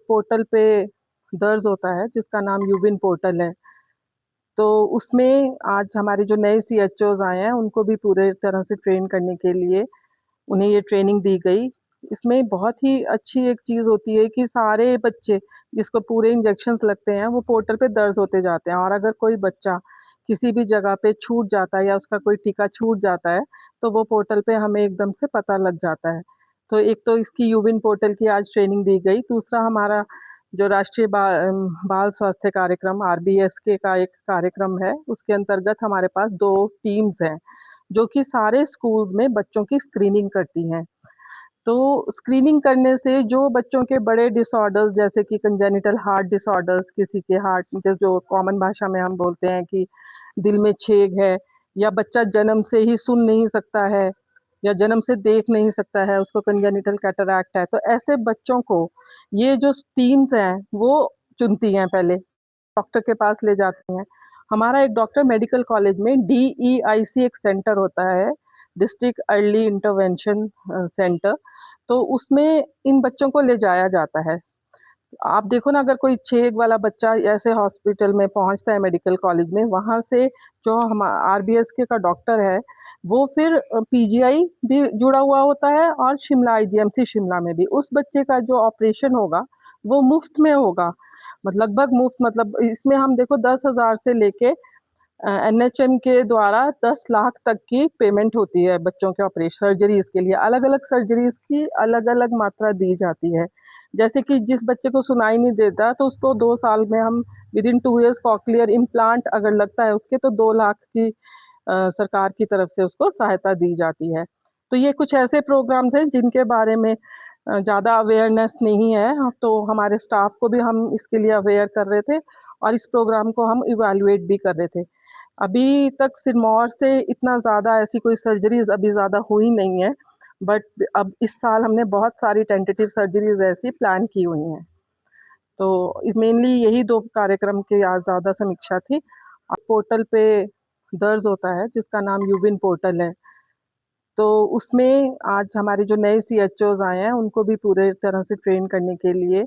Portal पे दर्ज होता है जिसका नाम यूविन पोर्टल है। तो उसमें आज हमारे जो नए सीएचओज़ आए हैं उनको भी पूरे तरह से ट्रेन करने के लिए उन्हें ये ट्रेनिंग दी गई। इसमें बहुत ही अच्छी एक चीज़ होती है कि सारे बच्चे जिसको पूरे इंजेक्शंस लगते हैं वो पोर्टल पे दर्ज होते जाते हैं, और अगर कोई बच्चा किसी भी जगह पे छूट जाता है या उसका कोई टीका छूट जाता है, तो वो पोर्टल पे हमें एकदम से पता लग जाता है। तो एक तो इसकी यूविन पोर्टल की आज ट्रेनिंग दी गई, दूसरा हमारा जो राष्ट्रीय बाल स्वास्थ्य कार्यक्रम आरबीएसके का एक कार्यक्रम है, उसके अंतर्गत हमारे पास 2 टीम्स हैं, जो कि सारे स्कूल्स में बच्चों की स्क्रीनिंग करती हैं। तो स्क्रीनिंग करने से जो बच्चों के बड़े डिसऑर्डर्स जैसे कि कंजेनिटल हार्ट डिसऑर्डर्स, किसी के हार्ट जो कॉमन भाषा में हम बोलते हैं कि दिल में छेद है, या बच्चा जन्म से ही सुन नहीं सकता है या जन्म से देख नहीं सकता है, उसको कंजेनिटल कैटरैक्ट है, तो ऐसे बच्चों को ये जो टीम्स हैं वो चुनती हैं, पहले डॉक्टर के पास ले जाती हैं। हमारा एक डॉक्टर मेडिकल कॉलेज में डीईआईसी एक सेंटर होता है, डिस्ट्रिक्ट अर्ली इंटरवेंशन सेंटर, तो उसमें इन बच्चों को ले जाया जाता है। आप देखो ना, अगर कोई छेक वाला बच्चा ऐसे हॉस्पिटल में पहुँचता है मेडिकल कॉलेज में, वहाँ से जो हम आरबीएसके का डॉक्टर है, वो फिर पीजीआई भी जुड़ा हुआ होता है और शिमला आईजीएमसी शिमला में भी। उस बच्चे का जो ऑपरेशन होगा, वो मुफ़्त में होगा। लगभग मुफ़्त, मतलब इसमें हम देखो 10,000 से लेके एनएचएम के द्वारा 10 लाख तक की पेमेंट होती है बच्चों के ऑपरेशन सर्जरीज़ के लिए। अलग-अलग सर्जरीज़ की अलग-अलग मात्रा दी जाती है। जैसे कि जिस बच्चे को सुनाई नहीं देता, तो उसको 2 साल में हम विदिन 2 इयर्स कॉक्लियर इम्प्लांट अगर लगता है उसके, तो 2 लाख की सरकार की तरफ से उसको सहायता दी जाती है। तो ये कुछ ऐसे प्रोग्राम्स हैं जिनके बारे में ज़्यादा अवेयरनेस नहीं है, तो हमारे स्टाफ को भी हम इसके लिए अवेयर कर रहे थे और इस प्रोग्राम को हम इवैल्यूएट भी कर रहे थे। अभी तक सिरमौर से इतना ज़्यादा ऐसी कोई सर्जरीज़ अभी ज़्यादा हुई नहीं है, बट अब इस साल हमने बहुत सारी टेंटेटिव सर्जरीज़ ऐसी प्लान की हुई हैं। तो मेनली यही 2 कार्यक्रम की आज ज़्यादा समीक्षा थी। पोर्टल पे दर्ज होता है जिसका नाम यूविन पोर्टल है। तो उसमें आज हमारे जो नए सीएचओज़ आए हैं उनको भी पूरे तरह से ट्रेन करने के लिए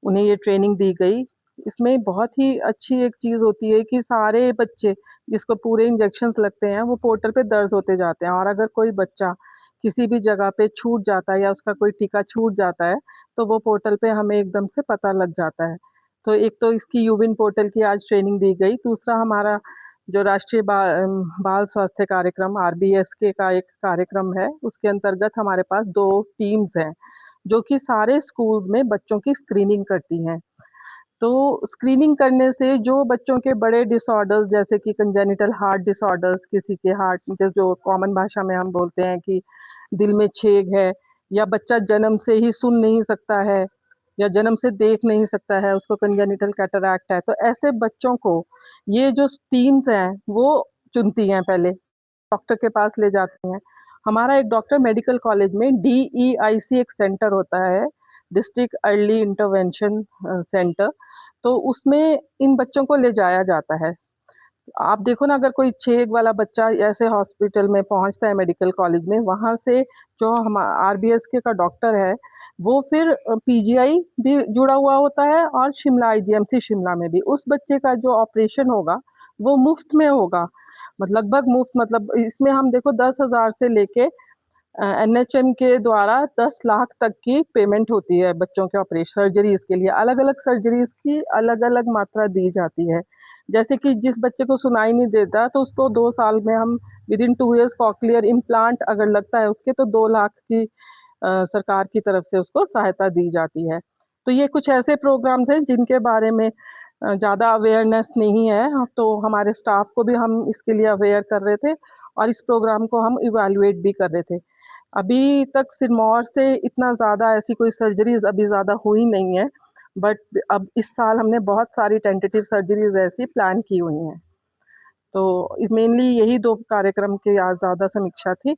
उन्हें ये ट्रेनिंग दी गई। इसमें बहुत ही अच्छी एक चीज़ होती है कि सारे बच्चे जिसको पूरे इंजेक्शंस लगते हैं वो पोर्टल पे दर्ज होते जाते हैं, और अगर कोई बच्चा किसी भी जगह पे छूट जाता है या उसका कोई टीका छूट जाता है, तो वो पोर्टल पे हमें एकदम से पता लग जाता है। तो एक तो इसकी यूविन पोर्टल की आज ट्रेनिंग दी गई, दूसरा हमारा जो राष्ट्रीय बाल स्वास्थ्य कार्यक्रम आरबीएसके का एक कार्यक्रम है, उसके अंतर्गत हमारे पास 2 टीम्स हैं, जो कि सारे स्कूल्स में बच्चों की स्क्रीनिंग करती हैं। तो स्क्रीनिंग करने से जो बच्चों के बड़े डिसऑर्डर्स जैसे कि कंजेनिटल हार्ट डिसऑर्डर्स, किसी के हार्ट जो कॉमन भाषा में हम बोलते हैं कि दिल में छेद है, या बच्चा जन्म से ही सुन नहीं सकता है या जन्म से देख नहीं सकता है, उसको कंजेनिटल कैटरैक्ट है, तो ऐसे बच्चों को ये जो टीम्स हैं वो चुनती हैं, पहले डॉक्टर के पास ले जाती हैं। हमारा एक डॉक्टर मेडिकल कॉलेज में डीईआईसी एक सेंटर होता है, डिस्ट्रिक्ट अर्ली इंटरवेंशन सेंटर, तो उसमें इन बच्चों को ले जाया जाता है। आप देखो ना, अगर कोई छेक वाला बच्चा ऐसे हॉस्पिटल में पहुँचता है मेडिकल कॉलेज में, वहाँ से जो हम आरबीएसके का डॉक्टर है, वो फिर पीजीआई भी जुड़ा हुआ होता है और शिमला आईजीएमसी शिमला में भी। उस बच्चे का जो ऑपरेशन होगा, वो मुफ़्त में होगा। लगभग मुफ़्त, मतलब इसमें हम देखो 10,000 से लेके एनएचएम के द्वारा 10 लाख तक की पेमेंट होती है बच्चों के ऑपरेशन सर्जरीज़ के लिए। अलग-अलग सर्जरीज़ की अलग-अलग मात्रा दी जाती है। जैसे कि जिस बच्चे को सुनाई नहीं देता, तो उसको 2 साल में हम विदिन 2 इयर्स कॉक्लियर इम्प्लांट अगर लगता है उसके, तो 2 लाख की सरकार की तरफ से उसको सहायता दी जाती है। तो ये कुछ ऐसे प्रोग्राम्स हैं जिनके बारे में ज़्यादा अवेयरनेस नहीं है, तो हमारे स्टाफ को भी हम इसके लिए अवेयर कर रहे थे और इस प्रोग्राम को हम इवैल्यूएट भी कर रहे थे। अभी तक सिरमौर से इतना ज़्यादा ऐसी कोई सर्जरीज़ अभी ज़्यादा हुई नहीं है, बट अब इस साल हमने बहुत सारी टेंटेटिव सर्जरीज़ ऐसी प्लान की हुई हैं। तो मेनली यही 2 कार्यक्रम की आज ज़्यादा समीक्षा थी।